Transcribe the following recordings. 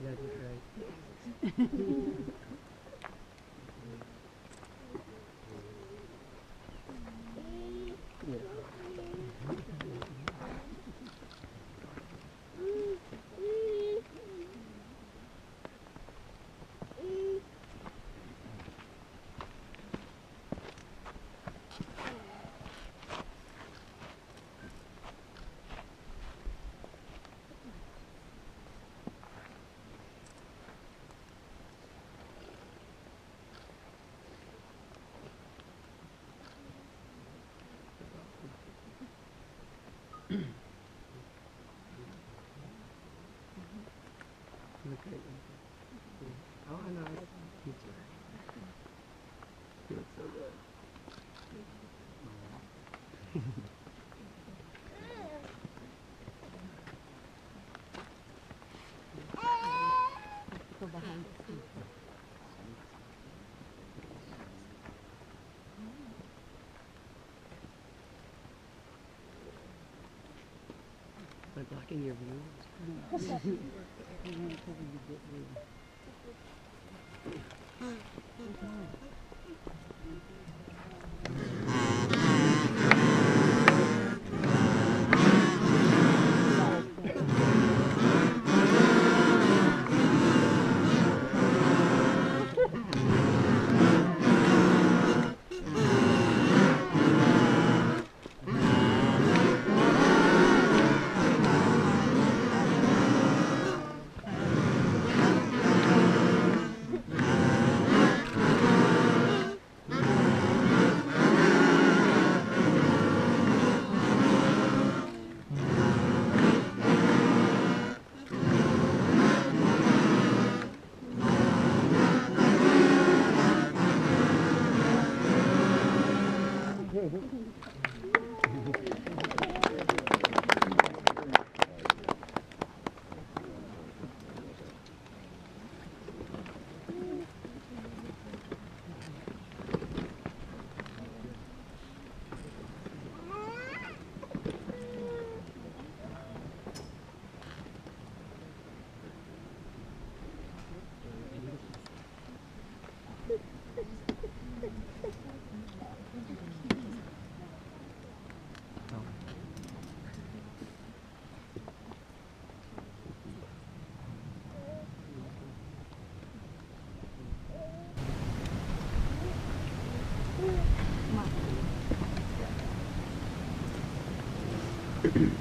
That was right. Look great. Oh, I know. You too. You look so good. Go behind the scenes. Am I blocking your view?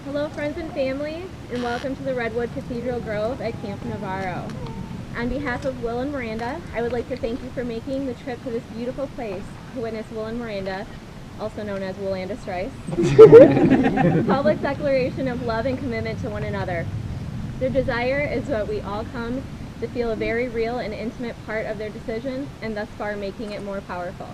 Hello friends and family, and welcome to the Redwood Cathedral Grove at Camp Navarro. On behalf of Will and Miranda, I would like to thank you for making the trip to this beautiful place to witness Will and Miranda, also known as Willandis Rice, public declaration of love and commitment to one another. Their desire is that we all come to feel a very real and intimate part of their decision, and thus far making it more powerful.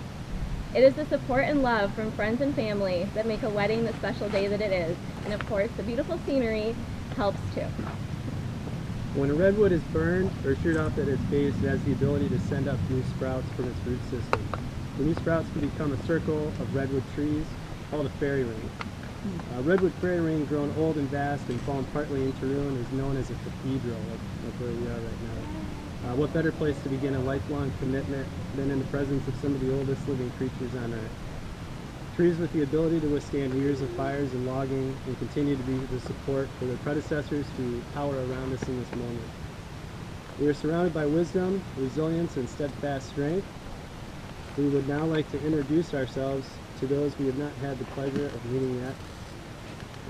It is the support and love from friends and family that make a wedding the special day that it is, and of course the beautiful scenery helps too. When a redwood is burned or sheared off at its base, it has the ability to send up new sprouts from its root system. The new sprouts can become a circle of redwood trees called a fairy ring. Redwood fairy ring, grown old and vast and fallen partly into ruin, is known as a cathedral, like where we are right now. What better place to begin a lifelong commitment than in the presence of some of the oldest living creatures on earth? Trees with the ability to withstand years of fires and logging and continue to be the support for their predecessors who tower around us in this moment. We are surrounded by wisdom, resilience, and steadfast strength. We would now like to introduce ourselves to those we have not had the pleasure of meeting yet.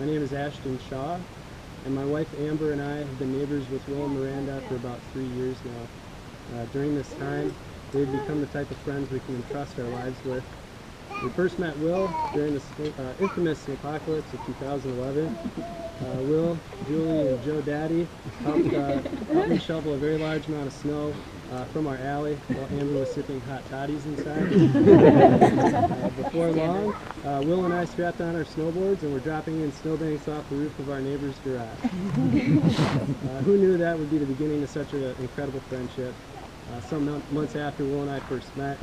My name is Ashton Shaw, and my wife Amber and I have been neighbors with Will and Miranda for about 3 years now. During this time, they've become the type of friends we can entrust our lives with. We first met Will during the infamous apocalypse of 2011. Will, Julie, and Joe Daddy helped me shovel a very large amount of snow from our alley while Amber was sipping hot toddies inside. Before long, Will and I strapped on our snowboards and were dropping in snowbanks off the roof of our neighbor's garage. Who knew that would be the beginning of such an incredible friendship? Some months after Will and I first met,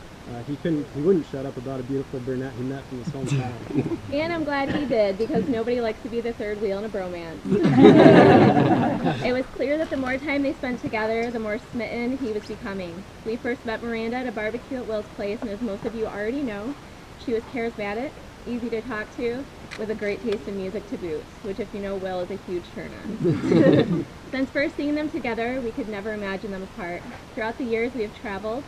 he wouldn't shut up about a beautiful brunette he met from his hometown. And I'm glad he did, because nobody likes to be the third wheel in a bromance. It was clear that the more time they spent together, the more smitten he was becoming. We first met Miranda at a barbecue at Will's place, and as most of you already know, she was charismatic, easy to talk to, with a great taste in music to boot, which, if you know Will, is a huge turn-on. Since first seeing them together, we could never imagine them apart. Throughout the years, we have traveled,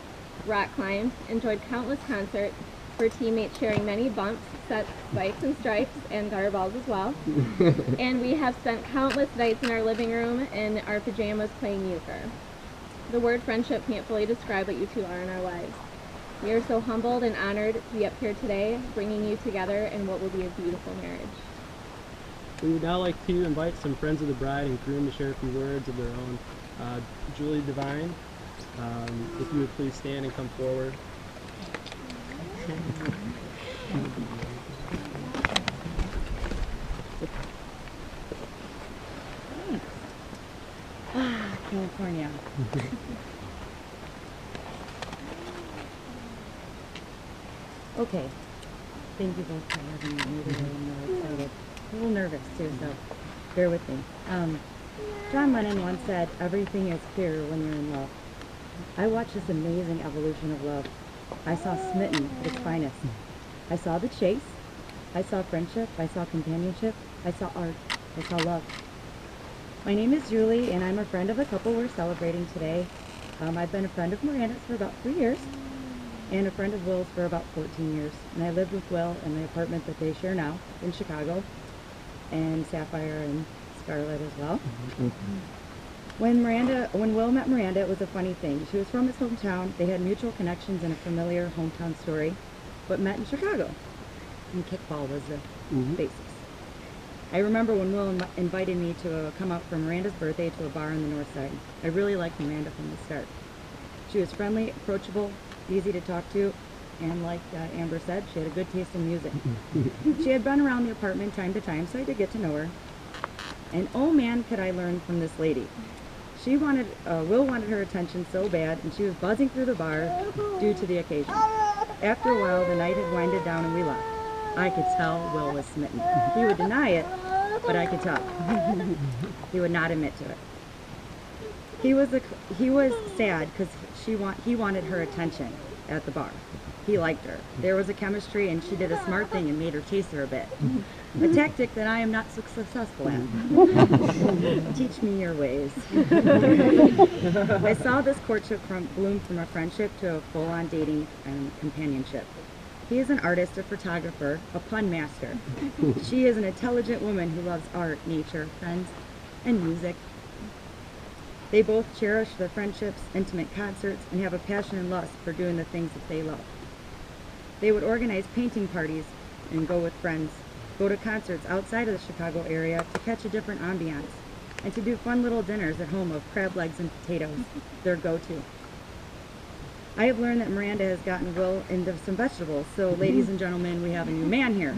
rock climbed, enjoyed countless concerts, were teammates sharing many bumps, sets, spikes and stripes, and gutter balls as well. And we have spent countless nights in our living room in our pajamas playing euchre. The word friendship can't fully describe what you two are in our lives. We are so humbled and honored to be up here today, bringing you together in what will be a beautiful marriage. We would now like to invite some friends of the bride and groom to share a few words of their own. Julie Devine, if you would please stand and come forward. California. Okay. Thank you both for having me today. I'm really excited. A little nervous too, so bear with me. John Lennon once said, "Everything is clear when you're in love." I watched this amazing evolution of love. I saw smitten at its finest. I saw the chase. I saw friendship. I saw companionship. I saw art. I saw love. My name is Julie, and I'm a friend of the couple we're celebrating today. I've been a friend of Miranda's for about 3 years, and a friend of Will's for about 14 years. And I lived with Will in the apartment that they share now in Chicago, and Sapphire and Scarlett as well. When Will met Miranda, it was a funny thing. She was from his hometown. They had mutual connections and a familiar hometown story, but met in Chicago. And kickball was the basis. I remember when Will invited me to come out for Miranda's birthday to a bar on the north side. I really liked Miranda from the start. She was friendly, approachable, easy to talk to, and like Amber said, she had a good taste in music. She had been around the apartment time to time, so I did get to know her. And oh man, could I learn from this lady. Will wanted her attention so bad, and she was buzzing through the bar due to the occasion. After a while, the night had winded down and we left. I could tell Will was smitten. He would deny it, but I could tell. He would not admit to it. He was sad because he wanted her attention at the bar. He liked her. There was a chemistry, and she did a smart thing and made her chase her a bit. A tactic that I am not so successful at. Teach me your ways. I saw this courtship bloom from a friendship to a full-on dating and companionship. He is an artist, a photographer, a pun master. She is an intelligent woman who loves art, nature, friends, and music. They both cherish their friendships, intimate concerts, and have a passion and lust for doing the things that they love. They would organize painting parties and go with friends, go to concerts outside of the Chicago area to catch a different ambiance, and to do fun little dinners at home of crab legs and potatoes, their go-to. I have learned that Miranda has gotten Will into some vegetables, so ladies and gentlemen, we have a new man here.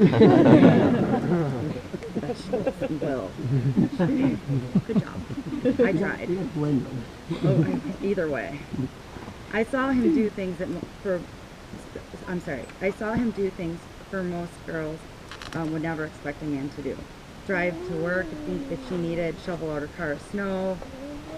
Vegetables and Will. Good job. I tried. Oh, either way. I saw him do things for most girls would never expect a man to do. Drive to work if she needed, shovel out her car of snow.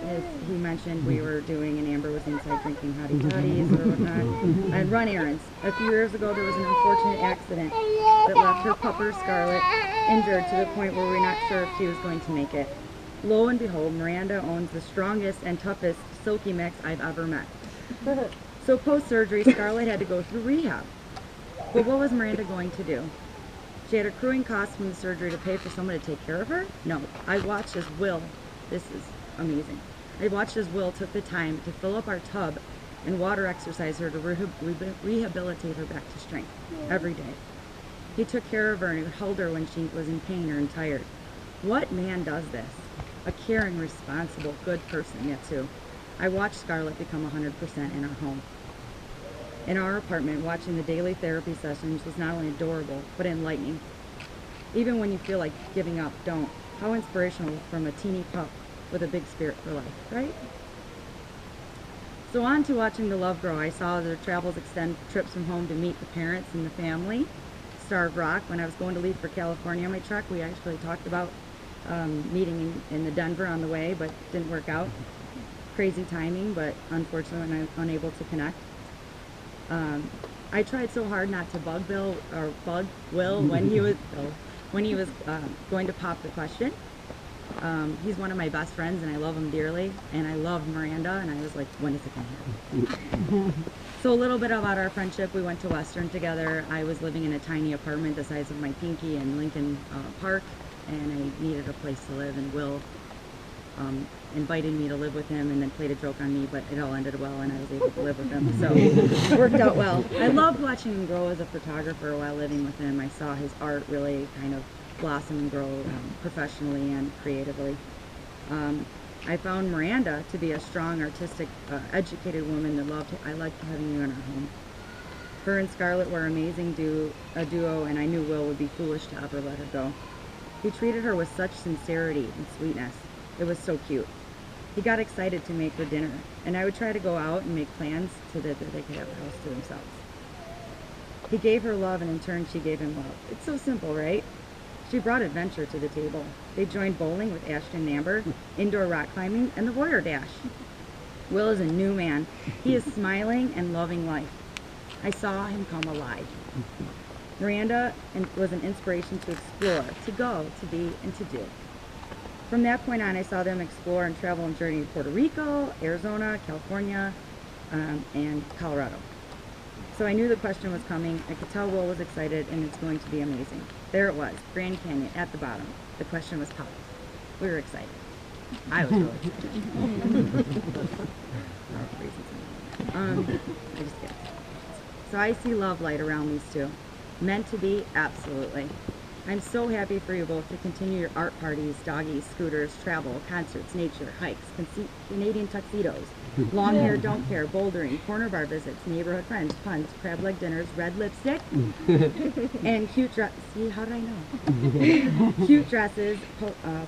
As he mentioned, we were doing, and Amber was inside drinking hottie toddies or whatnot, and run errands. A few years ago, there was an unfortunate accident that left her pupper, Scarlett, injured to the point where we're not sure if she was going to make it. Lo and behold, Miranda owns the strongest and toughest silky mix I've ever met. So post-surgery, Scarlett had to go through rehab. But what was Miranda going to do? She had accruing costs from the surgery to pay for someone to take care of her? No. I watched as Will, this is amazing. I watched as Will took the time to fill up our tub and water exercise her to rehabilitate her back to strength every day. He took care of her and held her when she was in pain or tired. What man does this? A caring, responsible, good person, yet too. I watched Scarlett become 100% in our home. In our apartment, watching the daily therapy sessions was not only adorable, but enlightening. Even when you feel like giving up, don't. How inspirational from a teeny pup with a big spirit for life, right? So on to watching the love grow. I saw their travels extend trips from home to meet the parents and the family. Starved Rock, when I was going to leave for California on my truck, we actually talked about meeting in the Denver on the way, but didn't work out. Crazy timing, but unfortunately I was unable to connect. I tried so hard not to bug Will when he was going to pop the question. He's one of my best friends and I love him dearly, and I love Miranda, and I was like, when is it gonna happen? So a little bit about our friendship. We went to Western together. I was living in a tiny apartment the size of my pinky in Lincoln Park, and I needed a place to live, and Will invited me to live with him and then played a joke on me, but it all ended well and I was able to live with him, so it worked out well. I loved watching him grow as a photographer while living with him. I saw his art really kind of blossom and grow professionally and creatively. I found Miranda to be a strong, artistic, educated woman that I liked having you in our home. Her and Scarlett were amazing a duo, and I knew Will would be foolish to ever let her go. He treated her with such sincerity and sweetness. It was so cute. He got excited to make her dinner, and I would try to go out and make plans so that they could have a house to themselves. He gave her love, and in turn she gave him love. It's so simple, right? She brought adventure to the table. They joined bowling with Ashton and Amber, indoor rock climbing, and the Warrior Dash. Will is a new man. He is smiling and loving life. I saw him come alive. Miranda was an inspiration to explore, to go, to be, and to do. From that point on, I saw them explore and travel and journey to Puerto Rico, Arizona, California, and Colorado. So I knew the question was coming. I could tell Will was excited, and it's going to be amazing. There it was, Grand Canyon at the bottom. The question was popped. We were excited. I was really excited. I just get it. So I see love light around these two. Meant to be? Absolutely. I'm so happy for you both to continue your art parties, doggies, scooters, travel, concerts, nature, hikes, Canadian tuxedos, long hair, don't care, bouldering, corner bar visits, neighborhood friends, puns, crab leg dinners, red lipstick, and cute see, how did I know? Cute dresses,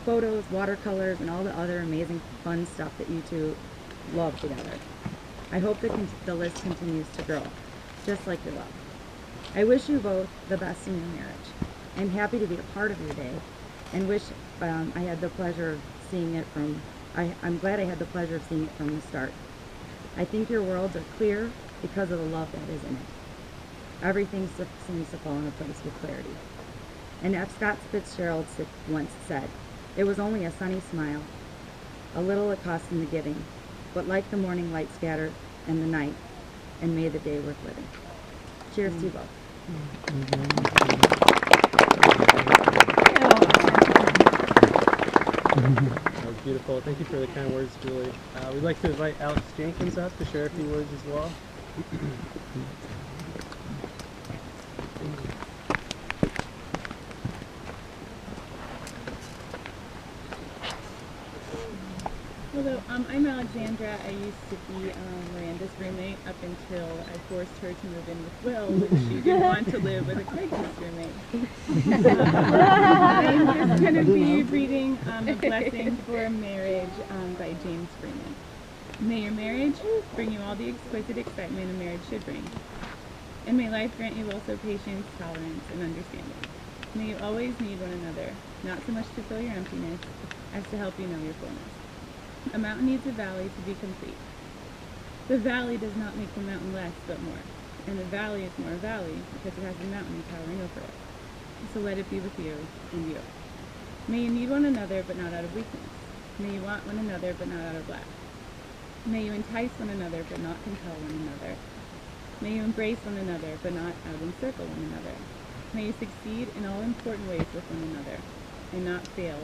photos, watercolors, and all the other amazing fun stuff that you two love together. I hope the list continues to grow, just like your love. I wish you both the best in your marriage. I'm happy to be a part of your day, and wish I had the pleasure of seeing it from, I'm glad I had the pleasure of seeing it from the start. I think your worlds are clear because of the love that is in it. Everything seems to fall into place with clarity. And as Scott Fitzgerald once said, it was only a sunny smile, a little it cost in the giving, but like the morning light scattered in the night, and made the day worth living. Cheers to you both. That was beautiful. Thank you for the kind words, Julie. We'd like to invite Alex Jenkins up to share a few words as well. Hello, I'm Alexandra. I used to be Miranda's roommate up until I forced her to move in with Will when she didn't want to live with a Craigslist roommate. I'm just going to be reading A Blessing for Marriage by James Freeman. May your marriage bring you all the exquisite excitement a marriage should bring. And may life grant you also patience, tolerance, and understanding. May you always need one another, not so much to fill your emptiness as to help you know your fullness. A mountain needs a valley to be complete. The valley does not make the mountain less, but more. And the valley is more a valley because it has a mountain towering over it. So let it be with you and you. May you need one another, but not out of weakness. May you want one another, but not out of lack. May you entice one another, but not compel one another. May you embrace one another, but not out-encircle one another. May you succeed in all important ways with one another, and not fail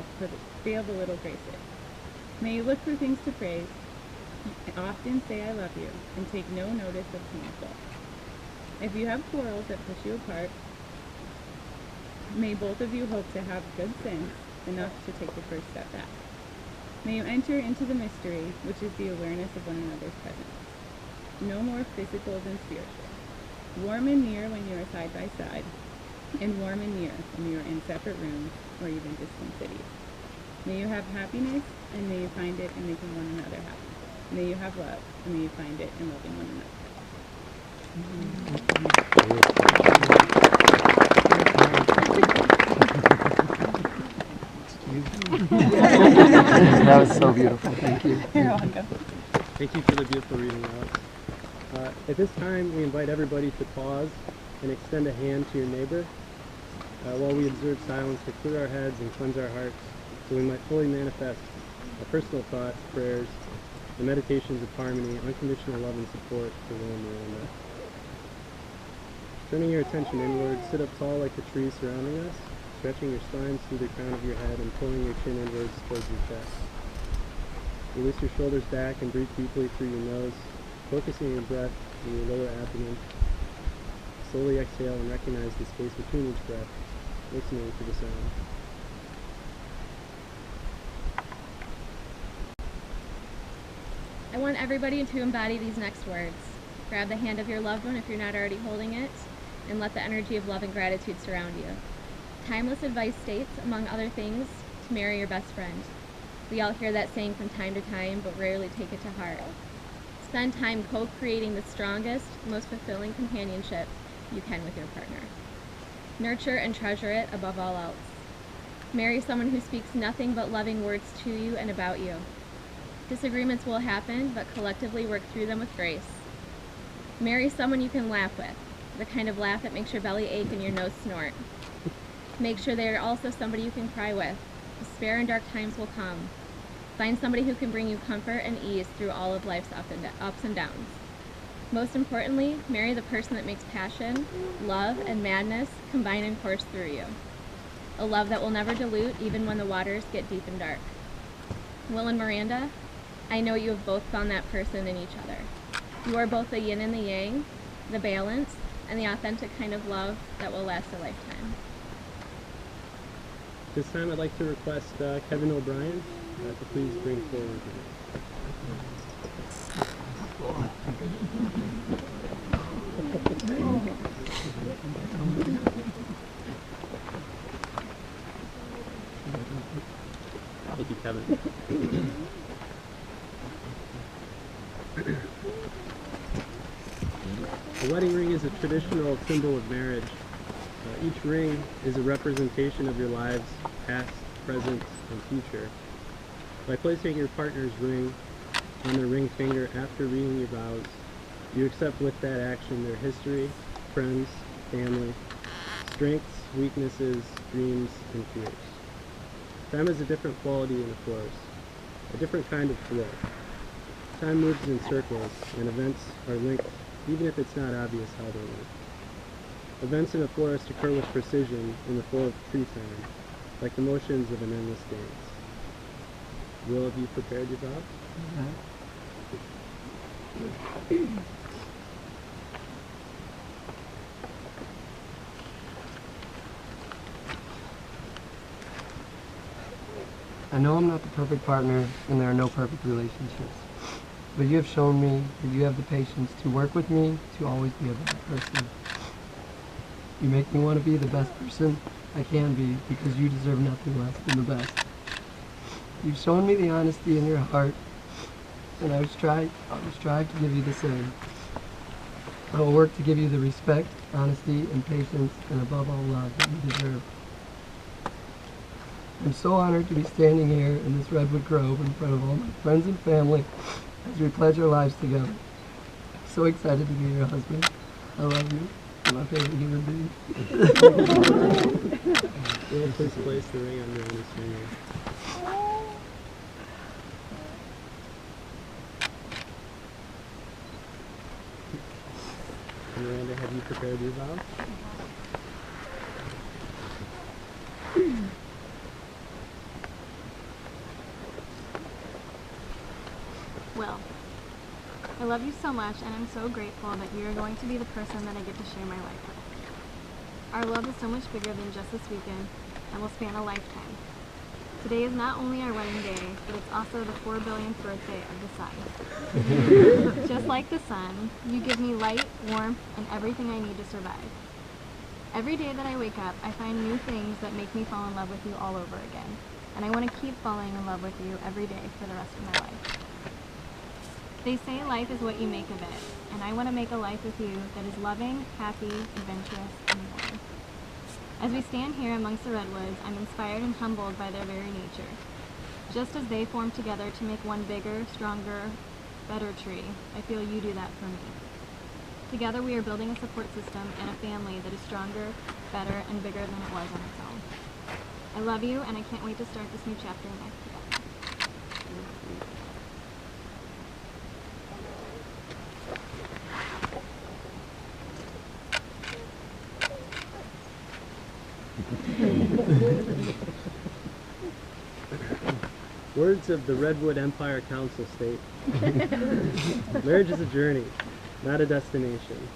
the little graces. May you look for things to praise, often say I love you, and take no notice of small faults. If you have quarrels that push you apart, may both of you hope to have good sense enough to take the first step back. May you enter into the mystery, which is the awareness of one another's presence. No more physical than spiritual. Warm and near when you are side by side, and warm and near when you are in separate rooms or even distant cities. May you have happiness, and may you find it in making one another happy. May you have love, and may you find it in loving one another. That was so beautiful. Thank you. You're welcome. Thank you for the beautiful reading, Alex. At this time, we invite everybody to pause and extend a hand to your neighbor while we observe silence to clear our heads and cleanse our hearts so we might fully manifest our personal thoughts, prayers, and meditations of harmony, unconditional love and support for Will and Miranda. Turning your attention inward, sit up tall like the trees surrounding us, stretching your spines through the crown of your head and pulling your chin inwards towards your chest. Release your shoulders back and breathe deeply through your nose, focusing your breath in your lower abdomen. Slowly exhale and recognize the space between each breath, listening for the sound. I want everybody to embody these next words. Grab the hand of your loved one if you're not already holding it, and let the energy of love and gratitude surround you. Timeless advice states, among other things, to marry your best friend. We all hear that saying from time to time, but rarely take it to heart. Spend time co-creating the strongest, most fulfilling companionship you can with your partner. Nurture and treasure it above all else. Marry someone who speaks nothing but loving words to you and about you. Disagreements will happen, but collectively work through them with grace. Marry someone you can laugh with, the kind of laugh that makes your belly ache and your nose snort. Make sure they are also somebody you can cry with. Despair and dark times will come. Find somebody who can bring you comfort and ease through all of life's ups and downs. Most importantly, marry the person that makes passion, love, and madness combine and course through you. A love that will never dilute even when the waters get deep and dark. Will and Miranda, I know you have both found that person in each other. You are both the yin and the yang, the balance, and the authentic kind of love that will last a lifetime. This time I'd like to request Kevin O'Brien to please bring forward. Thank you, Kevin. The wedding ring is a traditional symbol of marriage. Each ring is a representation of your lives, past, present, and future. By placing your partner's ring on their ring finger after reading your vows, you accept with that action their history, friends, family, strengths, weaknesses, dreams, and fears. Time is a different quality in a forest, a different kind of flow. Time moves in circles, and events are linked, even if it's not obvious how they're linked. Events in a forest occur with precision in the flow of tree time, like the motions of an endless dance. Will, have you prepared your vow? I know I'm not the perfect partner, and there are no perfect relationships. But you have shown me that you have the patience to work with me to always be a better person. You make me want to be the best person I can be because you deserve nothing less than the best. You've shown me the honesty in your heart, and I will strive to give you the same. I will work to give you the respect, honesty, and patience, and above all, love that you deserve. I'm so honored to be standing here in this redwood grove in front of all my friends and family as we pledge our lives together. I'm so excited to be your husband. I love you. You're my favorite human being. Will, please place the ring on your honest finger. Miranda, have you prepared your vow? Will, I love you so much, and I'm so grateful that you are going to be the person that I get to share my life with. Our love is so much bigger than just this weekend, and will span a lifetime. Today is not only our wedding day, but it's also the 4 billionth birthday of the sun. Just like the sun, you give me light, warmth, and everything I need to survive. Every day that I wake up, I find new things that make me fall in love with you all over again, and I want to keep falling in love with you every day for the rest of my life. They say life is what you make of it, and I want to make a life with you that is loving, happy, adventurous, and warm. As we stand here amongst the redwoods, I'm inspired and humbled by their very nature. Just as they form together to make one bigger, stronger, better tree, I feel you do that for me. Together we are building a support system and a family that is stronger, better, and bigger than it was on its own. I love you, and I can't wait to start this new chapter in life together. Words of the Redwood Empire Council state, marriage is a journey, not a destination.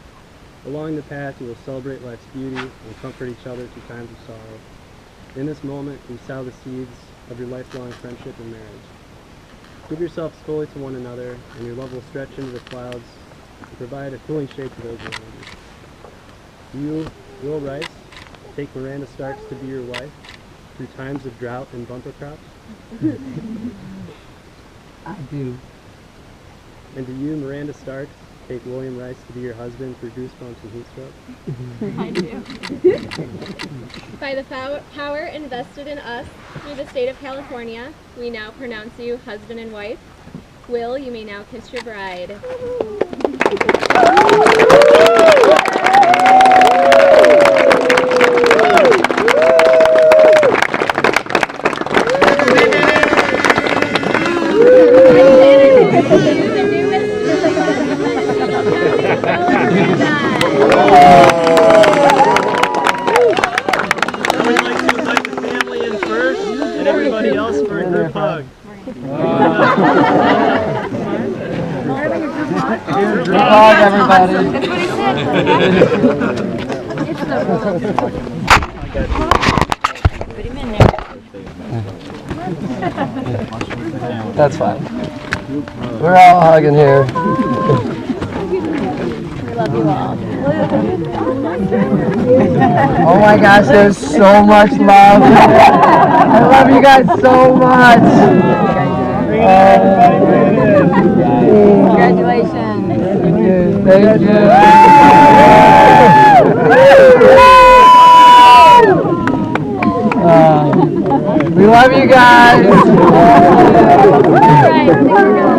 Along the path, you will celebrate life's beauty and comfort each other through times of sorrow. In this moment, you sow the seeds of your lifelong friendship and marriage. Give yourselves fully to one another, and your love will stretch into the clouds and provide a cooling shade to those around you. You, Will Rice, take Miranda Starks to be your wife through times of drought and bumper crops. I do. And do you, Miranda Starks, take William Rice to be your husband through goosebumps and heat stroke? I do. By the power invested in us through the state of California, we now pronounce you husband and wife. Will, you may now kiss your bride. Everybody. That's what he said. It's the Put him in there. That's fine. We're all hugging here. We love you all. Oh my gosh, there's so much love. I love you guys so much. Congratulations. Thank you. We love you guys. All right, I think we're gonna